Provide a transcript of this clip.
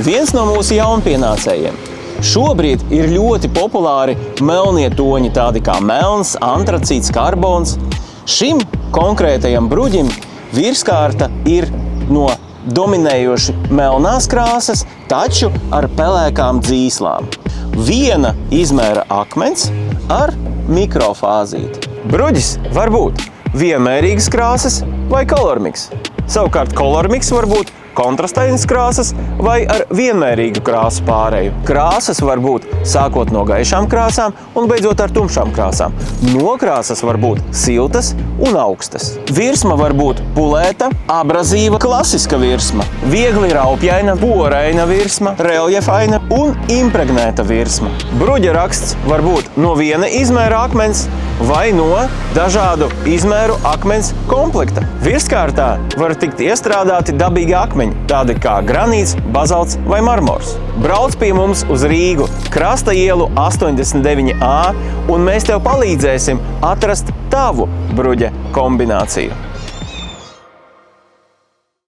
viens no mūsu jaunpienācējiem. Šobrīd ir ļoti populāri melnie toņi, tādi kā melns, antracīts, karbons. Šim konkrētajam bruģim virskārta ir no dominējoši melnās krāsas, taču ar pelēkām dzīslām. Viena izmēra akmens ar mikrofāzīti. Bruģis var būt vienmērīgas krāsas vai kolormiks. Savukārt kolormiks var būt kontrastainas krāsas vai ar vienmērīgu krāsu pāreju. Krāsas var būt sākot no gaišām krāsām un beidzot ar tumšām krāsām. Nokrāsas var būt siltas un augstas. Virsma var būt pulēta, abrazīva, klasiska virsma, viegli raupjaina, poraina virsma, reljefaina un impregnēta virsma. Bruģa raksts var būt no viena izmēra akmens vai no dažādu izmēru akmens komplekta. Virskārtā var tikt iestrādāti dabīgi akmeņi, tādi kā granīts, bazalts vai marmors. Brauc pie mums uz Rīgu, Krasta ielu 89A, un mēs tev palīdzēsim atrast tavu bruģa kombināciju.